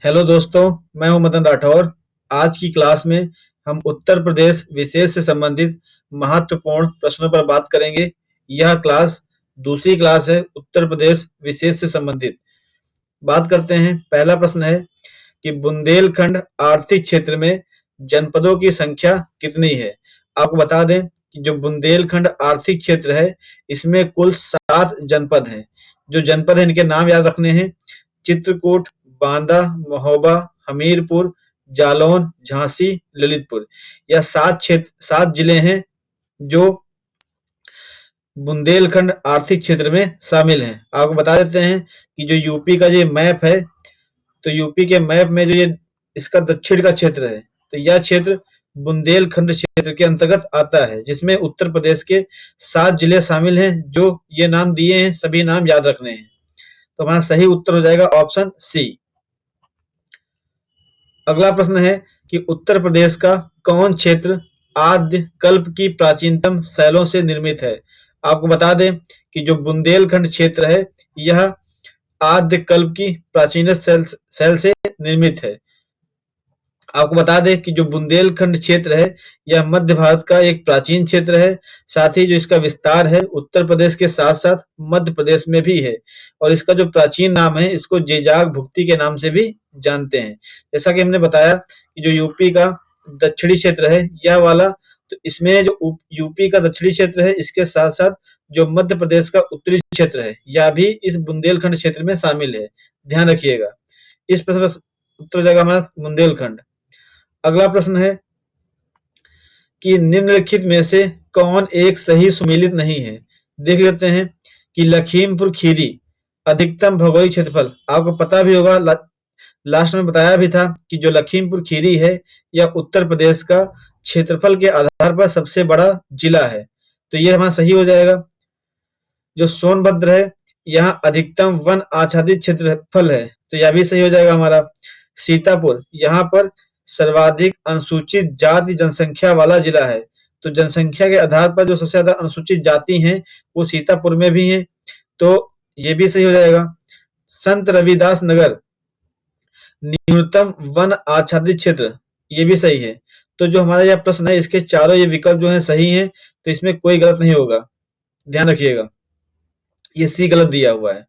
Hello दोस्तों, मैं हूं मदन राठौर। आज की क्लास में हम उत्तर प्रदेश विशेष से संबंधित महत्वपूर्ण प्रश्नों पर बात करेंगे। यह क्लास दूसरी क्लास है उत्तर प्रदेश विशेष से संबंधित। बात करते हैं। पहला प्रश्न है कि बुंदेलखंड आर्थिक क्षेत्र में जनपदों की संख्या कितनी है। आपको बता दें कि जो बुंदेलखंड आर्थिक क्षेत्र है इसमें कुल 7 जनपद हैं। जो जनपद है इनके नाम याद रखने हैं: चित्रकूट, बांदा, महोबा, हमीरपुर, जालौन, झांसी, ललितपुर। यह 7 जिले हैं जो बुंदेलखंड आर्थिक क्षेत्र में शामिल हैं। आपको बता देते हैं कि जो यूपी का ये मैप है, तो यूपी के मैप में जो ये इसका दक्षिण का क्षेत्र है, तो यह क्षेत्र बुंदेलखंड क्षेत्र के अंतर्गत आता है, जिसमें उत्तर प्रदेश के 7 जिले शामिल हैं। जो ये नाम दिए हैं सभी नाम याद रखने हैं। तो हमारा सही उत्तर हो जाएगा ऑप्शन सी। अगला प्रश्न है कि उत्तर प्रदेश का कौन क्षेत्र आद्य कल्प की प्राचीनतम शैलों से निर्मित है। आपको बता दें कि जो बुंदेलखंड क्षेत्र है यह आद्य कल्प की प्राचीन शैल से निर्मित है। आपको बता दें कि जो बुंदेलखंड क्षेत्र है यह मध्य भारत का एक प्राचीन क्षेत्र है। साथ ही जो इसका विस्तार है उत्तर प्रदेश के साथ साथ मध्य प्रदेश में भी है। और इसका जो प्राचीन नाम है इसको जेजाग भुक्ति के नाम से भी जानते हैं। जैसा कि हमने बताया कि जो यूपी का दक्षिणी क्षेत्र है यह वाला, तो इसमें जो यूपी का दक्षिणी क्षेत्र है इसके साथ साथ जो मध्य प्रदेश का उत्तरी क्षेत्र है यह भी इस बुंदेलखंड क्षेत्र में शामिल है। ध्यान रखिएगा। इस प्रश्न का उत्तर हो जाएगा हमारा बुंदेलखंड। अगला प्रश्न है कि निम्नलिखित में से कौन एक सही सुमेलित नहीं है। देख लेते हैं कि लखीमपुर खीरी अधिकतम भौगोलिक क्षेत्रफल। आपको पता भी होगा, लास्ट में बताया भी था कि जो लखीमपुर खीरी है यह उत्तर प्रदेश का क्षेत्रफल के आधार पर सबसे बड़ा जिला है, तो यह हमारा सही हो जाएगा। जो सोनभद्र है यहाँ अधिकतम वन आच्छादित क्षेत्रफल है, तो यह भी सही हो जाएगा हमारा। सीतापुर यहाँ पर सर्वाधिक अनुसूचित जाति जनसंख्या वाला जिला है, तो जनसंख्या के आधार पर जो सबसे ज्यादा अनुसूचित जाति हैं वो सीतापुर में भी हैं, तो ये भी सही हो जाएगा। संत रविदास नगर न्यूनतम वन आच्छादित क्षेत्र, ये भी सही है। तो जो हमारा यह प्रश्न है इसके चारों ये विकल्प जो है सही हैं, तो इसमें कोई गलत नहीं होगा। ध्यान रखिएगा, ये सी गलत दिया हुआ है।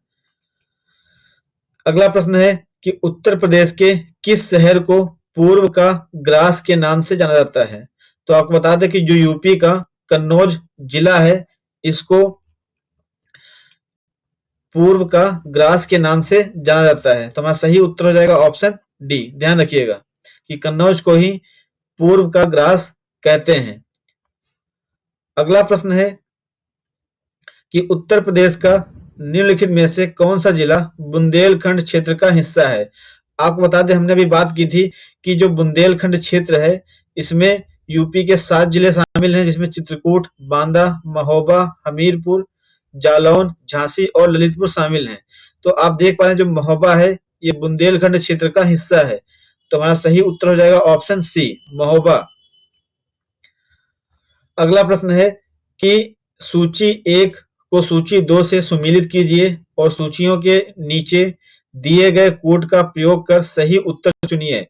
अगला प्रश्न है कि उत्तर प्रदेश के किस शहर को पूर्व का ग्रास के नाम से जाना जाता है। तो आपको बता दें कि जो यूपी का कन्नौज जिला है इसको पूर्व का ग्रास के नाम से जाना जाता है, तो हमारा सही उत्तर हो जाएगा ऑप्शन डी। ध्यान रखिएगा कि कन्नौज को ही पूर्व का ग्रास कहते हैं। अगला प्रश्न है कि उत्तर प्रदेश का निम्नलिखित में से कौन सा जिला बुंदेलखंड क्षेत्र का हिस्सा है। आपको बता दें हमने अभी बात की थी कि जो बुंदेलखंड क्षेत्र है इसमें यूपी के 7 जिले शामिल हैं, जिसमें चित्रकूट, बांदा, महोबा, हमीरपुर, जालौन, झांसी और ललितपुर शामिल हैं। तो आप देख पा रहे हैं जो महोबा है ये बुंदेलखंड क्षेत्र का हिस्सा है, तो हमारा सही उत्तर हो जाएगा ऑप्शन सी, महोबा। अगला प्रश्न है कि सूची 1 को सूची 2 से सुमेलित कीजिए और सूचियों के नीचे दिए गए कोड का प्रयोग कर सही उत्तर चुनिए।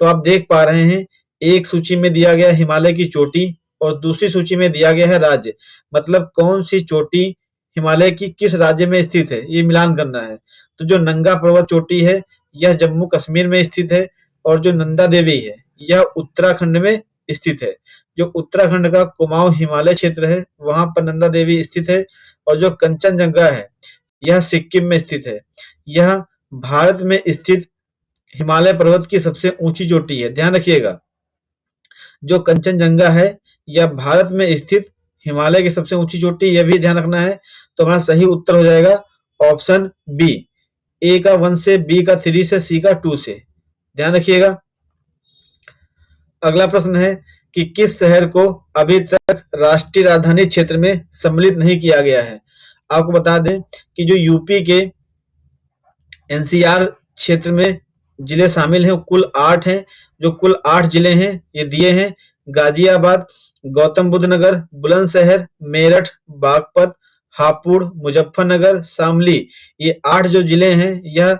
तो आप देख पा रहे हैं एक सूची में दिया गया हिमालय की चोटी और दूसरी सूची में दिया गया है राज्य, मतलब कौन सी चोटी हिमालय की किस राज्य में स्थित है ये मिलान करना है। तो जो नंगा पर्वत चोटी है यह जम्मू कश्मीर में स्थित है और जो नंदा देवी है यह उत्तराखंड में स्थित है। जो उत्तराखंड का कुमाऊं हिमालय क्षेत्र है वहां पर नंदा देवी स्थित है और जो कंचनजंगा है यह सिक्किम में स्थित है। यह भारत में स्थित हिमालय पर्वत की सबसे ऊंची चोटी है। ध्यान रखिएगा, जो कंचनजंगा है यह भारत में स्थित हिमालय की सबसे ऊंची चोटी, यह भी ध्यान रखना है। तो हमारा सही उत्तर हो जाएगा ऑप्शन बी, ए का 1 से, बी का 3 से, सी का 2 से। ध्यान रखिएगा। अगला प्रश्न है कि किस शहर को अभी तक राष्ट्रीय राजधानी क्षेत्र में सम्मिलित नहीं किया गया है। आपको बता दें कि जो यूपी के एनसीआर क्षेत्र में जिले शामिल हैं कुल 8 हैं। जो कुल 8 जिले हैं ये दिए हैं: गाजियाबाद, गौतम बुद्ध नगर, बुलंदशहर, मेरठ, बागपत, हापुड़, मुजफ्फरनगर, शामली। ये 8 जो जिले हैं यह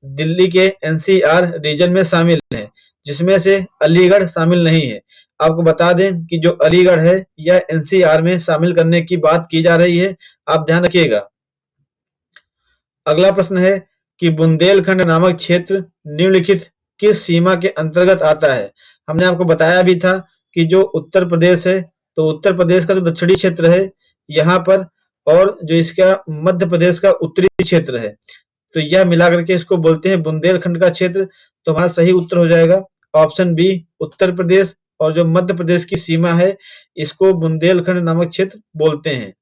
दिल्ली के एनसीआर रीजन में शामिल है, जिसमें से अलीगढ़ शामिल नहीं है। आपको बता दें कि जो अलीगढ़ है यह एनसीआर में शामिल करने की बात की जा रही है, आप ध्यान रखिएगा। अगला प्रश्न है कि बुंदेलखंड नामक क्षेत्र निम्नलिखित किस सीमा के अंतर्गत आता है। हमने आपको बताया भी था कि जो उत्तर प्रदेश है, तो उत्तर प्रदेश का जो दक्षिणी क्षेत्र है यहाँ पर, और जो इसका मध्य प्रदेश का उत्तरी क्षेत्र है, तो यह मिला करके इसको बोलते हैं बुंदेलखंड का क्षेत्र। तो हमारा सही उत्तर हो जाएगा ऑप्शन बी, उत्तर प्रदेश, और जो मध्य प्रदेश की सीमा है इसको बुंदेलखंड नामक क्षेत्र बोलते हैं।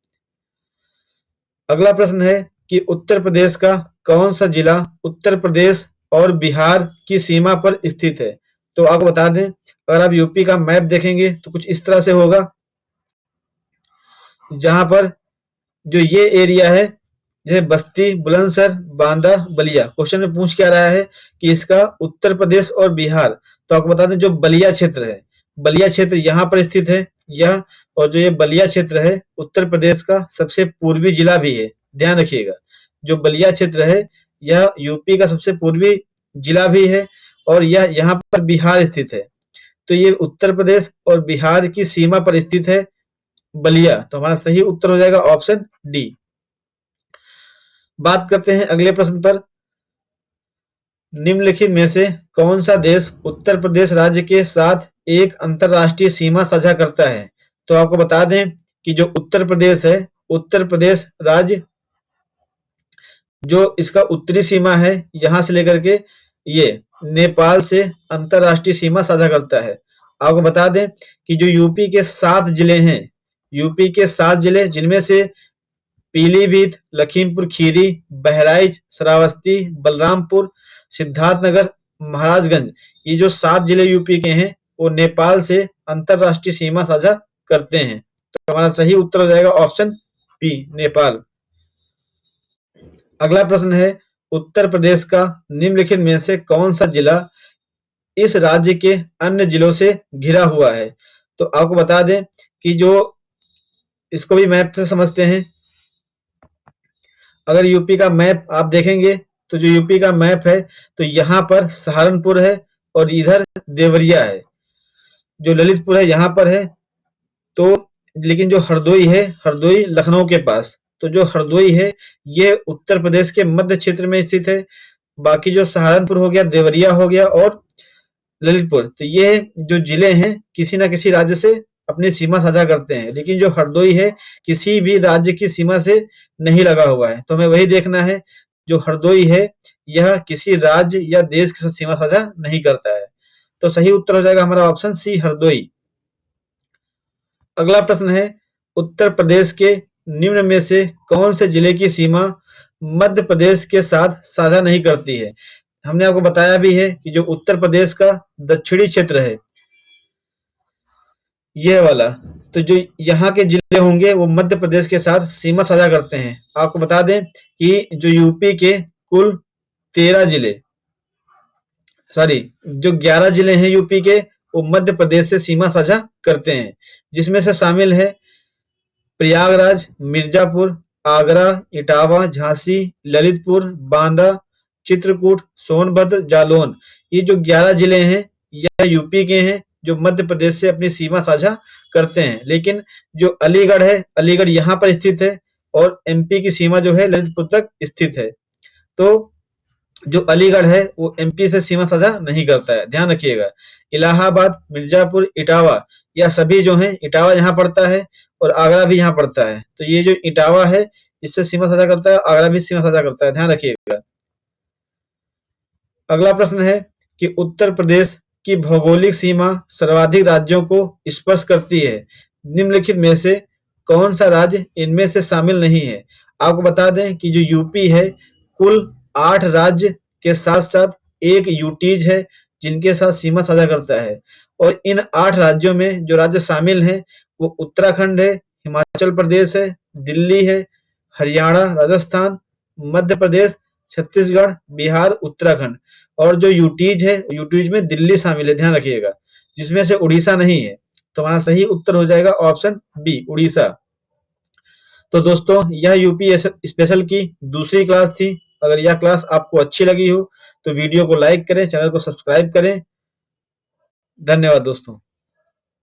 अगला प्रश्न है कि उत्तर प्रदेश का कौन सा जिला उत्तर प्रदेश और बिहार की सीमा पर स्थित है। तो आपको बता दें, अगर आप यूपी का मैप देखेंगे तो कुछ इस तरह से होगा, जहां पर जो ये एरिया है जैसे बस्ती, बुलंदशहर, बांदा, बलिया, क्वेश्चन में पूछ क्या रहा है कि इसका उत्तर प्रदेश और बिहार, तो आपको बता दें जो बलिया क्षेत्र है, बलिया क्षेत्र यहाँ पर स्थित है यह, और जो ये बलिया क्षेत्र है उत्तर प्रदेश का सबसे पूर्वी जिला भी है, ध्यान रखिएगा। जो बलिया क्षेत्र है यह यूपी का सबसे पूर्वी जिला भी है, और यह यहाँ पर बिहार स्थित है। तो ये उत्तर प्रदेश और बिहार की सीमा पर स्थित है बलिया, तो हमारा सही उत्तर हो जाएगा ऑप्शन डी। बात करते हैं अगले प्रश्न पर। निम्नलिखित में से कौन सा देश उत्तर प्रदेश राज्य के साथ एक अंतरराष्ट्रीय सीमा साझा करता है। तो आपको बता दें कि जो उत्तर प्रदेश है, उत्तर प्रदेश राज्य जो इसका उत्तरी सीमा है यहां से लेकर के ये नेपाल से अंतरराष्ट्रीय सीमा साझा करता है। आपको बता दें कि जो यूपी के 7 जिले हैं, यूपी के 7 जिले जिनमें से पीलीभीत, लखीमपुर खीरी, बहराइच, श्रावस्ती, बलरामपुर, सिद्धार्थनगर, महाराजगंज, ये जो 7 जिले यूपी के हैं वो नेपाल से अंतरराष्ट्रीय सीमा साझा करते हैं। तो हमारा सही उत्तर हो जाएगा ऑप्शन बी, नेपाल। अगला प्रश्न है उत्तर प्रदेश का निम्नलिखित में से कौन सा जिला इस राज्य के अन्य जिलों से घिरा हुआ है। तो आपको बता दें कि जो इसको भी मैप से समझते हैं। अगर यूपी का मैप आप देखेंगे तो जो यूपी का मैप है तो यहाँ पर सहारनपुर है और इधर देवरिया है, जो ललितपुर है यहाँ पर है। तो लेकिन जो हरदोई है, हरदोई लखनऊ के पास, तो जो हरदोई है ये उत्तर प्रदेश के मध्य क्षेत्र में स्थित है। बाकी जो सहारनपुर हो गया, देवरिया हो गया और ललितपुर, तो ये जो जिले हैं किसी ना किसी राज्य से अपनी सीमा साझा करते हैं, लेकिन जो हरदोई है किसी भी राज्य की सीमा से नहीं लगा हुआ है। तो हमें वही देखना है, जो हरदोई है यह किसी राज्य या देश के साथ सीमा साझा नहीं करता है। तो सही उत्तर हो जाएगा हमारा ऑप्शन सी, हरदोई। अगला प्रश्न है उत्तर प्रदेश के निम्न में से कौन से जिले की सीमा मध्य प्रदेश के साथ साझा नहीं करती है। हमने आपको बताया भी है कि जो उत्तर प्रदेश का दक्षिणी क्षेत्र है यह वाला, तो जो यहाँ के जिले होंगे वो मध्य प्रदेश के साथ सीमा साझा करते हैं। आपको बता दें कि जो यूपी के कुल 13 जिले, सॉरी जो 11 जिले हैं यूपी के, वो मध्य प्रदेश से सीमा साझा करते हैं, जिसमें से शामिल है प्रयागराज, मिर्जापुर, आगरा, इटावा, झांसी, ललितपुर, बांदा, चित्रकूट, सोनभद्र, जालौन। ये जो 11 जिले हैं यह यूपी के हैं जो मध्य प्रदेश से अपनी सीमा साझा करते हैं। लेकिन जो अलीगढ़ है, अलीगढ़ यहाँ पर स्थित है और एमपी की सीमा जो है ललितपुर तक स्थित है। तो जो अलीगढ़ है वो एमपी से सीमा साझा नहीं करता है, ध्यान रखिएगा। इलाहाबाद, मिर्जापुर, इटावा, यह सभी जो हैं, इटावा यहाँ पड़ता है और आगरा भी यहाँ पड़ता है। तो ये जो इटावा है इससे सीमा साझा करता है, आगरा भी सीमा साझा करता है, ध्यान रखिएगा। अगला प्रश्न है कि उत्तर प्रदेश की भौगोलिक सीमा सर्वाधिक राज्यों को स्पर्श करती है। निम्नलिखित में से कौन सा राज्य इनमें से शामिल नहीं है। आपको बता दें कि जो यूपी है कुल 8 राज्य के साथ साथ एक यूटीज है जिनके साथ सीमा साझा करता है, और इन 8 राज्यों में जो राज्य शामिल हैं वो उत्तराखंड है, हिमाचल प्रदेश है, दिल्ली है, हरियाणा, राजस्थान, मध्य प्रदेश, छत्तीसगढ़, बिहार, उत्तराखंड। और जो यूटीज है, यूटीज में दिल्ली शामिल है, ध्यान रखिएगा, जिसमें से उड़ीसा नहीं है। तो हमारा सही उत्तर हो जाएगा ऑप्शन बी, उड़ीसा। तो दोस्तों यह यूपी स्पेशल की दूसरी क्लास थी। अगर यह क्लास आपको अच्छी लगी हो तो वीडियो को लाइक करें, चैनल को सब्सक्राइब करें। धन्यवाद दोस्तों।